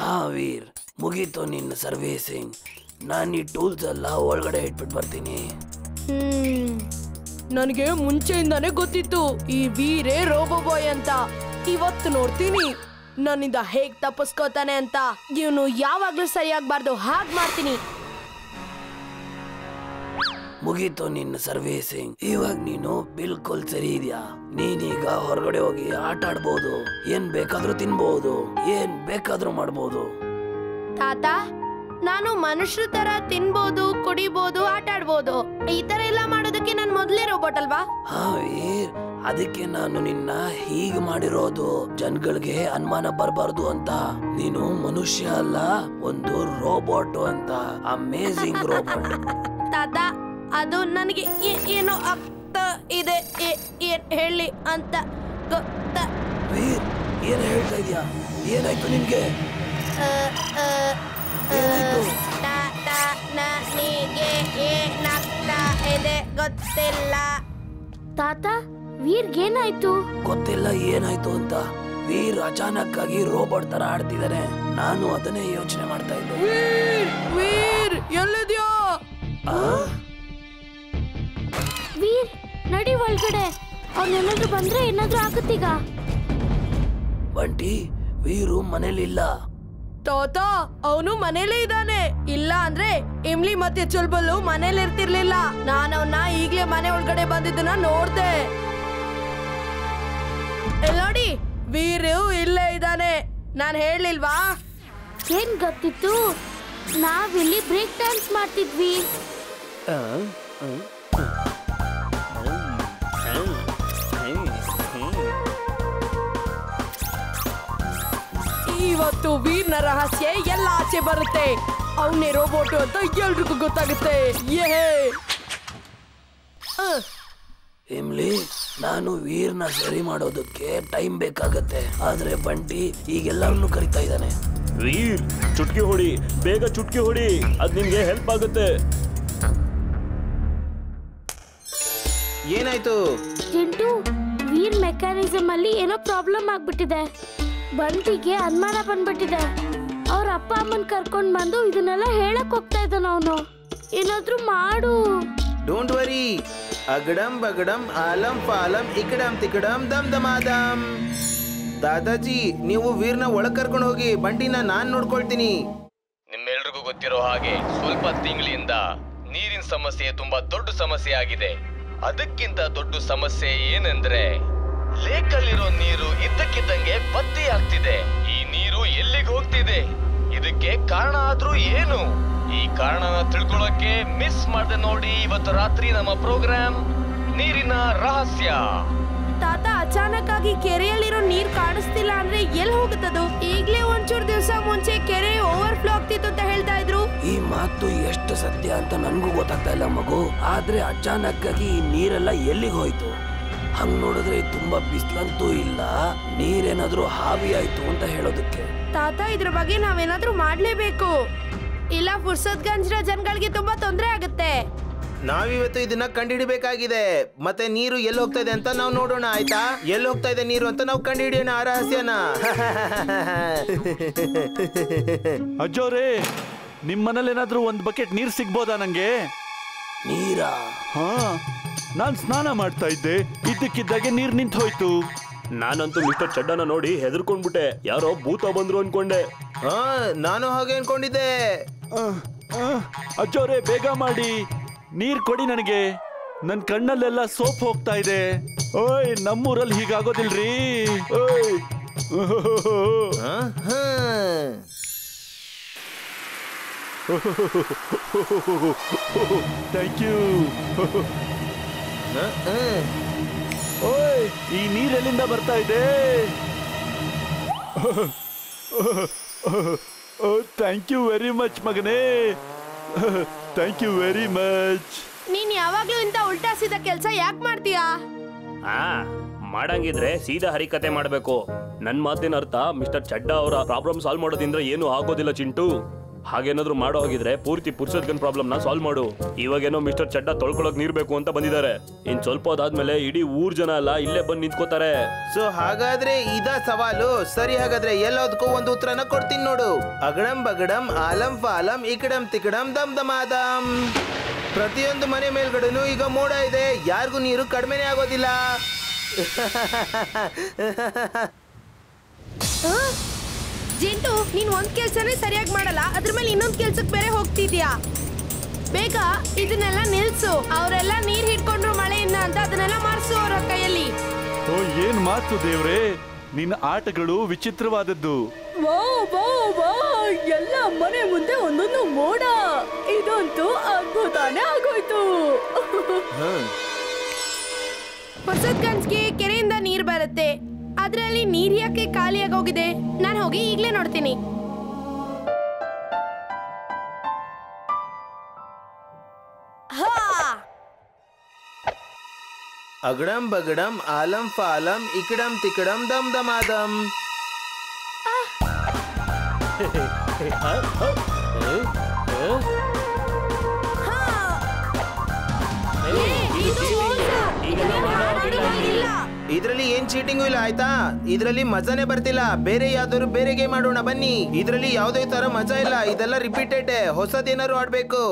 ಹಾ ವೀರ್, ಮುಗೀತು ನಿನ್ನ ಸರ್ವಿಸಿಂಗ್. ನಾನು ಈ ಟೂಲ್ಸ್ ಎಲ್ಲ ಒಳಗಡೆ ಇಟ್ಬಿಟ್ಟು ಬರ್ತೀನಿ. ನನಗೆ ಮುಂಚೆಯಿಂದಾನೇ ಗೊತ್ತಿತ್ತು ಈ ವೀರೇ ರೋಬೋ ಬಾಯ್ ಅಂತ. ಇವತ್ತು ನೋಡ್ತೀನಿ ನನ್ನಿಂದ ಹೇಗ್ ತಪ್ಪಿಸ್ಕೋತಾನೆ ಅಂತ. ಇವನು ಯಾವಾಗ್ಲೂ ಸರಿಯಾಗಬಾರ್ದು, ಹಾಗೆ ಮಾಡ್ತೀನಿ. ಮುಗೀತು ನಿನ್ನ ಸರ್ವಿಸಿಂಗ್. ಇವಾಗ ನೀನು ಬಿಲ್ಕುಲ್ ಸರಿ ಇದೆಯಾ. ನೀನೀಗ ಹೊರಗಡೆ ಹೋಗಿ ಆಟ ಆಡ್ಬೋದು, ಏನ್ ಬೇಕಾದ್ರೂ ತಿನ್ಬಹುದು, ಏನ್ ಬೇಕಾದ್ರೂ ಮಾಡ್ಬೋದು. ತಾತ, ನಾನು ಮನುಷ್ಯರ ತರ ತಿನ್ಬೋದು, ಕುಡಿಬಹುದು, ಆಟ ಆಡ್ಬೋದು. ಈ ತರ ಎಲ್ಲ ಮಾಡೋದಕ್ಕೆ ನಾನು ಮೊದ್ಲೇ ರೋಬೋಟ್ ಅಲ್ವಾ? ಹಾ ವೀರ್, ಅದಕ್ಕೆ ನಾನು ನಿನ್ನ ಹೀಗೆ ಮಾಡಿರೋದು, ಜನಗಳಿಗೆ ಅನುಮಾನ ಬರಬಾರ್ದು ಅಂತ. ನೀನು ಮನುಷ್ಯ ಅಲ್ಲ, ಒಂದು ರೋಬೋಟ್ ಅಂತ. Amazing robot. ತಾತ, ಅದು ನನಗೆ ಏನೋ ಆಗ್ತಾ ಇದೆ. ಏನ್ ಹೇಳಿ ಅಂತ ಗೊತ್ತಾ? ವೀರ್, ಏನ್ ಹೇಳ್ತಾ ಇದೀಯಾ? ಏನಾಯ್ತು ನಿನ್ಗೆ? ಏನಾಯ್ತು? ನನಗೆ ಏನಾಗ್ತಾ ಇದೆ ಗೊತ್ತಿಲ್ಲ. ತಾತ, ವೀರ್ಗೆ ಏನಾಯ್ತು? ಗೊತ್ತಿಲ್ಲ ಏನಾಯ್ತು ಅಂತ. ವೀರ್ ಅಚಾನಕ್ ಆಗಿ ರೋಬೋಟ್ ತರ ಆಡ್ತಿದ್ದಾನೆ. ನಾನು ಅದನ್ನೇ ಯೋಚನೆ ಮಾಡ್ತಾ ಇದ್ದೆ. ವೀರ್ ಎಲ್ಲಿದ್ಯಾ? ವೀರ್, ನಡಿ ಒಳಗಡೆ. ಅವ್ನೇನಾದ್ರೂ ಬಂದ್ರೆ ಏನಾದ್ರೂ ಆಗುತ್ತೀಗ. ಬಂಟಿ, ವೀರು ಮನೇಲಿಲ್ಲ. ತಾತ, ಅವನು ಮನೇಲೇ ಇದ್ದಾನೆ. ಇಲ್ಲ ಅಂದ್ರೆ ಇಮ್ಲಿ ಮತ್ತೆ ಚುಲ್ಬುಲ್ಲು ಮನೇಲಿ ಇರ್ತಿರ್ಲಿಲ್ಲ. ನಾನು ಅವನ್ನ ಈಗ್ಲೇ ಮನೆ ಒಳಗಡೆ ಬಂದಿದ್ದನ್ನ ನೋಡ್ದೆ. ನೋಡಿ, ವೀರು ಇಲ್ಲೇ ಇದ್ದಾನೆ. ನಾನ್ ಹೇಳಿಲ್ವಾ? ಏನ್ ಗೊತ್ತಿತ್ತು? ನಾವಿಲ್ಲಿ ಬ್ರೇಕ್ ಡ್ಯಾನ್ಸ್ ಮಾಡ್ತಿದ್ವಿ. ಇವತ್ತು ವೀರ್ನ ರಹಸ್ಯ ಎಲ್ಲ ಆಚೆ ಬರುತ್ತೆ. ಅವನೇ ರೋಬೋಟ್ ಅಂತ ಎಲ್ರಿಗೂ ಗೊತ್ತಾಗುತ್ತೆ. ಇಮ್ಲಿ, ನಾನು ವೀರ್ನ ಸರಿ ಮಾಡೋದಕ್ಕೆ ಟೈಮ್ ಬೇಕಾಗತ್ತೆ. ಆದ್ರೆ ಬಂಟಿ ಈಗೆಲ್ಲರನ್ನು ಕರಿತಾ ಇದ್ದಾನೆ. ವೀರ್, ಚುಟ್ಕಿ ಹೊಡಿ, ಬೇಗ ಚುಟ್ಕಿ ಹೊಡಿ, ಅದ್ ನಿಮ್ಗೆ ಹೆಲ್ಪ್ ಆಗುತ್ತೆ. ಏನಾಯ್ತು? ಚಿಂಟು, ವೀರ್ ಮೆಕ್ಯಾನಿಸಮ್ ಅಲ್ಲಿ ಏನೋ ಪ್ರಾಬ್ಲಮ್ ಆಗ್ಬಿಟ್ಟಿದೆ. ಬಂಟಿಗೆ ಅನುಮಾನ ಬಂದ್ಬಿಟ್ಟಿದೆ. ಅವ್ರ ಅಪ್ಪ ಅಮ್ಮನ್ ಕರ್ಕೊಂಡ್ ಬಂದು ಇದನ್ನೆಲ್ಲ ಹೇಳಕ್ ಹೋಗ್ತಾ ಇದ್ದಾನ ಅವನು. ಏನಾದ್ರೂ ಮಾಡು. ಡೋಂಟ್ ವರಿ, ಅಗಡಂ ಬಗಡಂ ಆಲಂ ಪಾಲಂ ಇಕಡಂ ತಿಕಡಂ ದಮ್ ದಮಾದಂ. ದಾದಾಜಿ, ನೀವು ವೀರ್ನ ಒಳಗ್ ಕರ್ಕೊಂಡು ಹೋಗಿ, ಬಂಟಿನ ನಾನ್ ನೋಡ್ಕೊಳ್ತೀನಿ. ನಿಮ್ಮೆಲ್ರಿಗೂ ಗೊತ್ತಿರೋ ಹಾಗೆ ಸ್ವಲ್ಪ ತಿಂಗಳಿಂದ ನೀರಿನ ಸಮಸ್ಯೆ ತುಂಬಾ ದೊಡ್ಡ ಸಮಸ್ಯೆ ಆಗಿದೆ. ಅದಕ್ಕಿಂತ ದೊಡ್ಡ ಸಮಸ್ಯೆ ಏನಂದ್ರೆ ಲೇಕಲ್ಲಿರೋ ನೀರು ಇದ್ದಕ್ಕಿದ್ದಂಗೆ ಬತ್ತಿ ಆಗ್ತಿದೆ. ಈ ನೀರು ಎಲ್ಲಿಗೆ ಹೋಗ್ತಿದೆ? ಇದಕ್ಕೆ ಕಾರಣ ಆದ್ರೂ ಏನು? ಈ ಕಾರಣನ ತಿಳ್ಕೊಳ್ಳೋಕೆ ಮಿಸ್ ಮಾಡದೆ ನೋಡಿ ಇವತ್ತು ರಾತ್ರಿ ನಮ್ಮ ಪ್ರೋಗ್ರಾಮ್ ನೀರಿನ ರಹಸ್ಯ. ತಾತ, ಅಚಾನಕ್ ಆಗಿ ಕೆರೆಯಲ್ಲಿರೋ ನೀರ್ ಕಾಣಿಸ್ತಿಲ್ಲ ಅಂದ್ರೆ ಎಲ್ಲಿ ಹೋಗುತ್ತದು? ಈಗ್ಲೇ ಒಂಚೂರು ದಿವಸ ಮುಂಚೆ ಕೆರೆ ಓವರ್ಫ್ಲೋ ಆಗ್ತಿತ್ತು ಅಂತ ಹೇಳ್ತಾ ಇದ್ರು. ಈ ಮಾತು ಎಷ್ಟು ಸತ್ಯ ಅಂತ ನನ್ಗೂ ಗೊತ್ತಾಗ್ತಾ ಇಲ್ಲ ಮಗು. ಆದ್ರೆ ಅಚಾನಕ್ ಆಗಿ ಈ ನೀರೆಲ್ಲ ಎಲ್ಲಿಗೆ ಹೋಯ್ತು? ಹಂಗ್ ನೋಡಿದ್ರೆ ತುಂಬಾ ಬಿಸ್ಲಂತೂ ಇಲ್ಲ. ನೀರೇನಾದ್ರೂ ಹಾವಿ ಆಯ್ತು ಅಂತ ಹೇಳೋದಕ್ಕೆ. ತಾತ, ಇದ್ರ ಬಗ್ಗೆ ನಾವೇನಾದ್ರೂ ಮಾಡ್ಲೇಬೇಕು. ಇಲ್ಲ ಫುರ್ಸತ್ಗಂಜ್ರ ಜನಗಳಿಗೆ ತುಂಬಾ ತೊಂದರೆ ಆಗುತ್ತೆ. ನಾವಿವತ್ತು ಇದನ್ನ ಕಂಡುಹಿಡಿಬೇಕಾಗಿದೆ. ಮತ್ತೆ ನೀರು ಎಲ್ಲಿ ಹೋಗ್ತಾ ಇದೆ ಅಂತ ನಾವು ನೋಡೋಣ, ಆಯ್ತಾ? ಎಲ್ಲಿ ಹೋಗ್ತಾ ಇದೆ ನೀರು ಅಂತ ನಾವು ಕಂಡುಹಿಡಿಯೋಣ ಆ ರಹಸ್ಯನ. ಅಜ್ಜೋರೇ, ನಿಮ್ ಮನೇಲಿ ಏನಾದ್ರೂ ಒಂದ್ ಬಕೆಟ್ ನೀರ್ ಸಿಗ್ಬೋದಾ ನಂಗೆ? ನೀರಾ? ಹಾ, ನಾನ್ ಸ್ನಾನ ಮಾಡ್ತಾ ಇದ್ದೆ, ಇದ್ದಕ್ಕಿದ್ದಾಗೆ ನೀರ್ ನಿಂತು ಹೋಯ್ತು. ನಾನಂತೂ ಮಿಸ್ಟರ್ ಚಡ್ಡನ ನೋಡಿ ಹೆದರ್ಕೊಂಡ್ಬಿಟ್ಟೆ. ಯಾರೋ ಭೂತ ಬಂದ್ರು ಅನ್ಕೊಂಡೆ. ಹಾ, ನಾನು ಹಾಗೆ ಅನ್ಕೊಂಡಿದ್ದೆ. ಅಜ್ಜೋರೇ, ಬೇಗ ಮಾಡಿ, ನೀರ್ ಕೊಡಿ ನನಗೆ. ನನ್ ಕಣ್ಣಲ್ಲೆಲ್ಲ ಸೋಪ್ ಹೋಗ್ತಾ ಇದೆ. ಓಯ್, ನಮ್ಮೂರಲ್ಲಿ ಹೀಗಾಗೋದಿಲ್ರಿ. ಓಯ್, ಥ್ಯಾಂಕ್ ಯು. ಓಯ್, ಈ ನೀರೆಲ್ಲಿಂದ ಬರ್ತಾ ಇದೆ? ಥ್ಯಾಂಕ್ ಯು ವೆರಿ ಮಚ್ ಮಗನೇ. Thank you very much. ನೀನ್ ಯಾವಾಗ್ಲೂ ಇಂತ ಉಲ್ಟಾ ಸೀದಾ ಕೆಲ್ಸ ಯಾಕೆ ಮಾಡ್ತೀಯಾ? ಮಾಡಂಗಿದ್ರೆ ಸೀದಾ ಹರಿಕತೆ ಮಾಡ್ಬೇಕು. ನನ್ ಮಾತಿನ ಅರ್ಥ ಮಿಸ್ಟರ್ ಚಡ್ಡಾ ಅವರ ಪ್ರಾಬ್ಲಮ್ ಸಾಲ್ವ್ ಮಾಡೋದ್ರಿಂದ ಏನು ಆಗೋದಿಲ್ಲ ಚಿಂಟು. ಹಾಗೇನಾದ್ರೂ ಮಾಡೋ ಹೋಗಿದ್ರೆ ಪೂರ್ತಿ ಪುರ್ಸದ್ಗನ್ ಪ್ರಾಬ್ಲಮ್ ನ ಸಾಲ್ವ್ ಮಾಡು. ಇವಾಗೇನೋ ಮಿಸ್ಟರ್ ಚಡ್ಡ ತೊಳ್ಕೊಳಕ್ ನೀರ್ ಬೇಕು ಅಂತ ಬಂದಿದ್ದಾರೆ. ಇನ್ ಸ್ವಲ್ಪ ಹೊದಾದ್ಮೇಲೆ ಇಡೀ ಊರ್ ಜನ ಎಲ್ಲ ಇಲ್ಲೇ ಬಂದು ನಿಂತ್ಕೋತಾರೆ. ಸೊ ಹಾಗಾದ್ರೆ ಇದ ಸವಾಲು. ಸರಿ, ಹಾಗಾದ್ರೆ ಎಲ್ಲದಕ್ಕೂ ಒಂದು ಉತ್ತರನ ಕೊಡ್ತೀನಿ ನೋಡು. ಅಗಡಂ ಬಗಡಂ ಆಲಂ ಫಾಲಂ ಇಕಡಂ ತಿಕಡಂ ದಮ್ ದಮಾದಂ. ಪ್ರತಿಯೊಂದು ಮನೆ ಮೇಲ್ಗಡೆನೂ ಈಗ ಮೋಡ ಇದೆ. ಯಾರಿಗೂ ನೀರು ಕಡಿಮೆನೇ ಆಗೋದಿಲ್ಲ. ಜಿಂಟು, ನೀನ್ ಒಂದ್ ಕೆಲ್ಸನೇ ಸರಿಯಾಗಿ ಮಾಡಲ್ಲ, ಅದ್ರ ಮೇಲೆ ಇನ್ನೊಂದ್ ಕೆಲ್ಸಕ್ಕೆ ಬೇರೆ ಹೋಗ್ತಿದ್ಯಾ. ಬೇಗ ಇದನ್ನೆಲ್ಲ ನಿಲ್ಸು. ಅವರೆಲ್ಲ ನೀರ್ ಹಿಡ್ಕೊಂಡ್ರು ಮಳೆಯಿಂದ ಅಂತ ಅದನ್ನೆಲ್ಲ ಮಾರ್ಸು ಅವರ ಕೈಯಲ್ಲಿ. ಓ, ಏನ್ ಮಾತು ದೇವ್ರೆ, ನಿನ್ನ ಆಟಗಳು ವಿಚಿತ್ರವಾದದ್ದು. ಎಲ್ಲ ಮನೆ ಮುಂದೆ ಒಂದೊಂದು ಮೋಡ. ಇದಂತೂ ಅದ್ಭುತಾನೇ ಆಗೋಯ್ತು. ಹೊಸದ್ಗಂಜ್ಗೆ ಕೆರೆಯಿಂದ ನೀರ್ ಬರುತ್ತೆ. ಅದ್ರಲ್ಲಿ ನೀರ್ ಯಾಕೆ ಖಾಲಿಯಾಗೋಗಿದೆ? ನಾನು ಹೋಗಿ ಈಗ್ಲೇ ನೋಡ್ತೀನಿ. ಅಗಡಂ ಬಗಡಂ ಆಲಂ ಫಾಲಂ ಇಕಡಂ ತಿಕಡಂ ದಮ್ ದಮಾದಂ. ಇದ್ರಲ್ಲಿ ಏನ್ ಚೀಟಿಂಗು ಇಲ್ಲ, ಆಯ್ತಾ? ಇದ್ರಲ್ಲಿ ಮಜಾನೇ ಬರ್ತಿಲ್ಲ. ಬೇರೆ ಯಾವ್ದಾದ್ರು ಬೇರೆ ಗೇಮ್ ಆಡೋಣ ಬನ್ನಿ. ಇದ್ರಲ್ಲಿ ಯಾವುದೇ ತರ ಮಜಾ ಇಲ್ಲ. ಇದೆಲ್ಲ ರಿಪೀಟೆಡ್. ಹೊಸದೇನಾದ್ರು ಆಡ್ಬೇಕು.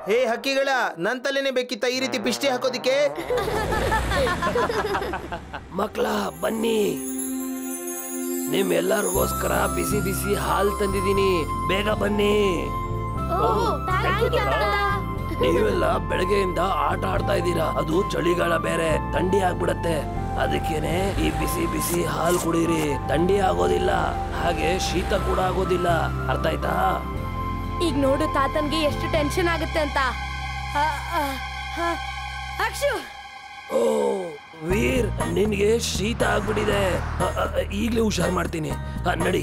ಹೇ ಹಕ್ಕಿಗಳ, ನನ್ ತಲೆನೇ ಬೇಕಿತ್ತ ಈ ರೀತಿ ಪಿಷ್ಟಿ ಹಾಕೋದಿಕ್ಕೆ? ಮಕ್ಳ ಬನ್ನಿ, ನಿಮ್ಮೆಲ್ಲರಿಗೋಸ್ಕರ ಬಿಸಿ ಬಿಸಿ ಹಾಲ್ ತಂದಿದ್ದೀನಿ. ಬೇಗ ಬನ್ನಿ. ನೀವೆಲ್ಲ ಬೆಳಗ್ಗೆಯಿಂದ ಆಟ ಆಡ್ತಾ ಇದ್ದೀರಾ. ಅದು ಚಳಿಗಾಲ ಬೇರೆ, ಥಂಡಿ ಆಗ್ಬಿಡತ್ತೆ. ಅದಕ್ಕೇನೆ ಈ ಬಿಸಿ ಬಿಸಿ ಹಾಲ್ ಕುಡೀರಿ. ಥಂಡಿ ಆಗೋದಿಲ್ಲ, ಹಾಗೆ ಶೀತ ಕೂಡ ಆಗೋದಿಲ್ಲ. ಅರ್ಥ ಆಯ್ತಾ? ಈಗ ನೋಡು ತಾತನ್ಗೆ ಎಷ್ಟು ಟೆನ್ಷನ್ ಆಗುತ್ತೆ ಅಂತ. ಅಕ್ಷು, ಓ ವೀರ್, ನಿನ್ಗೆ ಶೀತ ಆಗ್ಬಿಟ್ಟಿದೆ. ಈಗ್ಲೇ ಹುಷಾರ್ ಮಾಡ್ತೀನಿ. ನಡಿ,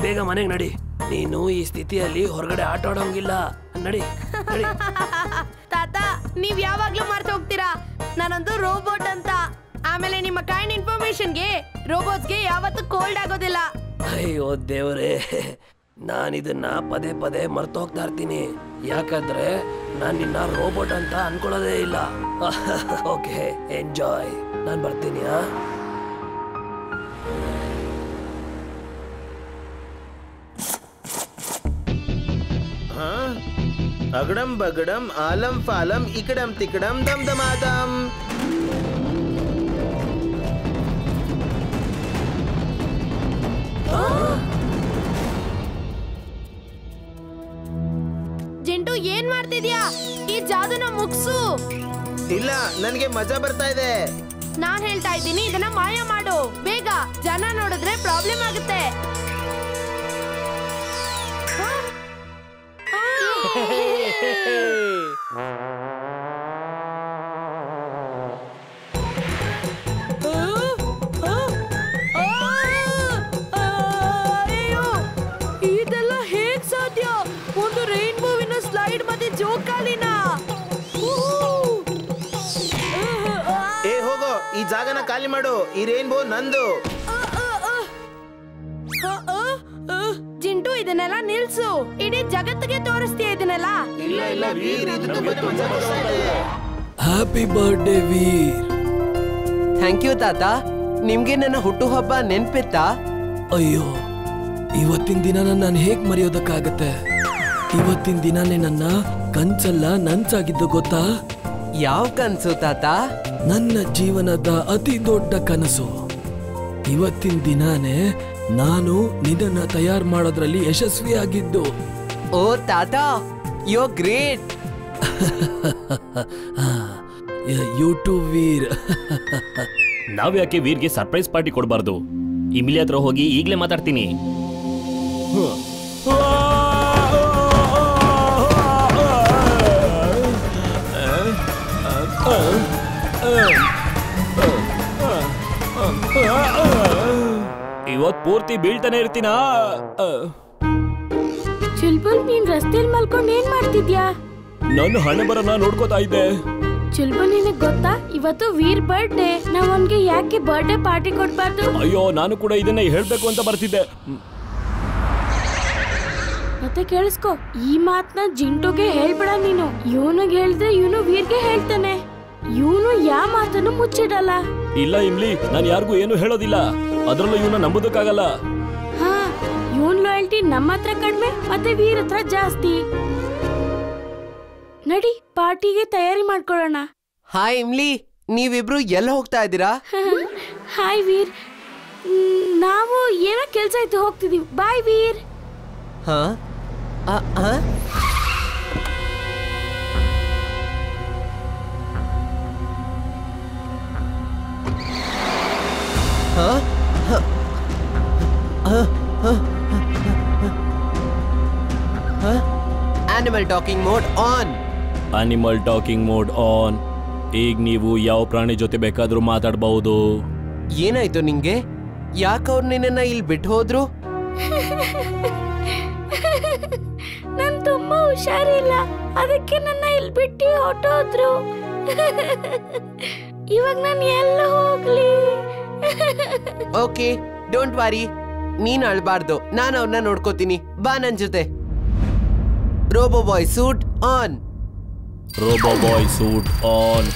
ಬೇಗ ಮನೆಗೆ ನಡಿ. ನೀನು ಈ ಸ್ಥಿತಿಯಲ್ಲಿ ಹೊರಗಡೆ ಆಟ ಆಡೋಂಗಿಲ್ಲ. ನಡಿ ನಡಿ. ತಾತ, ನೀವ್ ಯಾವಾಗ್ಲೂ ಮರ್ತ ಹೋಗ್ತೀರಾ ನಾನೊಂದು ರೋಬೋಟ್ ಅಂತ. ಆಮೇಲೆ ನಿಮ್ಮ ಕೈಂಡ್ ಇನ್ಫಾರ್ಮೇಶನ್ಗೆ ರೋಬೋಟ್ಸ್ಗೆ ಯಾವತ್ತೂ ಕೋಲ್ಡ್ ಆಗೋದಿಲ್ಲ. ಅಯ್ಯೋ ದೇವರೇ, ನಾನಿದನ್ನ ಪದೇ ಪದೇ ಮರ್ತು ಹೋಗ್ತಾ ಇರ್ತೀನಿ. ಯಾಕಂದ್ರೆ ನಾನು ನಿನ್ನ ರೋಬೋಟ್ ಅಂತ ಅನ್ಕೊಳ್ಳೋದೇ ಇಲ್ಲ. Okay, enjoy. ನಾನು ಬರ್ತೀನಿ. ಅಗಡಂ ಬಗಡಂ ಆಲಂ ಫಾಲಂ ಇಕಡಂ ತಿಕಡಂ ದಮ್ ದಮಾದಂ. ಜಿಂಟು, ಏನ್ ಮಾಡ್ತಿದ್ಯಾ? ಈ ಜಾದೂನ ಮುಗ್ಸು. ಇಲ್ಲ, ನನ್ಗೆ ಮಜಾ ಬರ್ತಾ ಇದೆ. ನಾನ್ ಹೇಳ್ತಾ ಇದ್ದೀನಿ, ಇದನ್ನ ಮಾಯ ಮಾಡು ಬೇಗ. ಜನ ನೋಡಿದ್ರೆ ಪ್ರಾಬ್ಲಮ್ ಆಗುತ್ತೆ. ಇದೆಲ್ಲ ಹೇಗ್ ಸಾಧ್ಯ? ಒಂದು ರೈನ್ಬೋವಿನ ಸ್ಲೈಡ್ ಮತ್ತೆ ಜೋಕಾಲಿನ. ಏ ಹೋಗೋ, ಈ ಜಾಗನ ಖಾಲಿ ಮಾಡು. ಈ ರೈನ್ಬೋ ನಂದು. ಜಿಂಟು, ಇದನ್ನೆಲ್ಲ ನಿಲ್ಸು. ಇಡೀ ಜಗತ್ತಿಗೆ ತೋರಿಸ್ತೀಯ ಇದನ್ನೆಲ್ಲ. ಇಲ್ಲ ಇಲ್ಲ ವೀರ್, ಇದು ತುಂಬಾನೇ ಮಜಾ ಬರ್ತಾ ಇದೆ. Happy birthday Veer. Thank you ತಾತ. ನಿಮ್ಗೆ ನನ್ನ ಹುಟ್ಟುಹಬ್ಬ ನೆನ್ಪಿತ್ತಾ? ಅಯ್ಯೋ, ಇವತ್ತಿನ ದಿನ ನಾನು ಹೇಗ್ ಮರೆಯೋದಕ್ಕಾಗತ್ತೆ? ಇವತ್ತಿನ ದಿನಾನೇ ನನ್ನ ಕನ್ಸಲ್ಲ ನನ್ಸಾಗಿದ್ದು ಗೊತ್ತಾ? ಯಾವ ಕನ್ಸು ತಾತ? ನನ್ನ ಜೀವನದ ಅತಿ ದೊಡ್ಡ ಕನಸು. ಇವತ್ತಿನ ದಿನಾನೇ ನಾನು ನಿನ್ನನ್ನ ತಯಾರು ಮಾಡೋದ್ರಲ್ಲಿ ಯಶಸ್ವಿಯಾಗಿದ್ದು. ಓ ತಾತ, ಯು ಗ್ರೇಟ್. ಯೂಟ್ಯೂಬ್ ವೀರ್. ನಾವ್ಯಾಕೆ ವೀರ್ಗೆ ಸರ್ಪ್ರೈಸ್ ಪಾರ್ಟಿ ಕೊಡಬಾರ್ದು? ಇಮಿಲಿ ಹತ್ರ ಹೋಗಿ ಈಗಲೇ ಮಾತಾಡ್ತೀನಿ. ಇವತ್ ಪೂರ್ತಿ ಬೀಳ್ತಾನೆ ಇರ್ತೀನಾ? ಚುಲ್ಬುಲ್, ನೀನ್ ರಸ್ತೆಲ್ ಮಲ್ಕೊಂಡ್ ಏನ್ ಮಾಡ್ತಿದ್ಯಾ? ನಾನು ಹಣೆ ಬರನ ನೋಡ್ಕೋತಾ ಇದ್ದೆ. ಚುಲ್ಬು ನಿನಗ್ ಗೊತ್ತಾ ಇವತ್ತು ವೀರ್ ಬರ್ಡೇ, ನಾವ್ ಅವನ್ಗೆ ಯಾಕೆ ಬರ್ಡೇ ಪಾರ್ಟಿ ಕೊಡ್ಬಾರ್ದು? ಅಯ್ಯೋ, ನಾನು ಕೂಡ ಇದನ್ನೇ ಹೇಳ್ಬೇಕು ಅಂತ ಬರ್ತಿದ್ದೆ. ಮತ್ತೆ ಕೇಳಿಸ್ಕೊ, ಈ ಮಾತನ್ನ ಜಿಂಟುಗೆ ಹೇಳ್ಬೇಡ ನೀನು. ಇವನಿಗೆ ಹೇಳಿದ್ರೆ ಇವನು ವೀರ್ಗೆ ಹೇಳ್ತಾನೆ. ಇವನು ಯಾವ ಮಾತನ್ನು ಮುಚ್ಚಿಡಲ್ಲ. ಇಲ್ಲ ಇಮ್ಲಿ, ನಾನು ಯಾರಿಗೂ ಏನು ಹೇಳೋದಿಲ್ಲ. ಅದ್ರಲ್ಲೂ ಇವನ ನಂಬೋದಕ್ಕಾಗಲ್ಲ. ಹಾ, ಇವನ್ ಲಾಯಲ್ಟಿ ನಮ್ಮ ಹತ್ರ ಕಡಿಮೆ, ಮತ್ತೆ ವೀರ್ ಹತ್ರ ಜಾಸ್ತಿ. ನಡಿ, ಪಾರ್ಟಿಗೆ ತಯಾರಿ ಮಾಡ್ಕೊಳ್ಳೋಣ. ಹಾಯ್ ಇಮ್ಲಿ, ನೀವಿಬ್ರು ಎಲ್ಲ ಹೋಗ್ತಾ ಇದ್ದೀರಾ? ಹಾಯ್ ವೀರ್, ನಾವು ಏನೋ ಕೆಲ್ಸ ಇತ್ತು, ಹೋಗ್ತಿದೀವಿ. ಬಾಯ್ ವೀರ್. ಹಾ ಹಾ animal talking mode on. Animal talking mode on. ಈಗ ನೀವು ಯಾವ ಪ್ರಾಣಿ ಜೊತೆ ಬೇಕಾದ್ರೂ ಮಾತಾಡಬಹುದು. ಏನಾಯ್ತು ನಿಂಗೆ? ಯಾಕವ್ರು ನಿನ್ನ ಇಲ್ಲಿ ಬಿಟ್ಟು ಹೋದ್ರು? ನನ್ ತುಂಬಾ ಹುಷಾರಿಲ್ಲ, ಅದಕ್ಕೆ ನನ್ನ ಇಲ್ಲಿ ಬಿಟ್ಟು ಹೊಟ್ಟೋದ್ರು. ಇವಾಗ ನಾನು ಎಲ್ಲ ಹೋಗ್ಲಿ? ಓಕೆ, ಡೋಂಟ್ ವಾರಿ, ನೀನ್ ಅಳ್ಬಾರ್ದು. ನಾನು ಅವ್ರನ್ನ ನೋಡ್ಕೋತೀನಿ. ಬಾ ನನ್ ಜೊತೆ. Robo boy suit on. Robo boy suit on.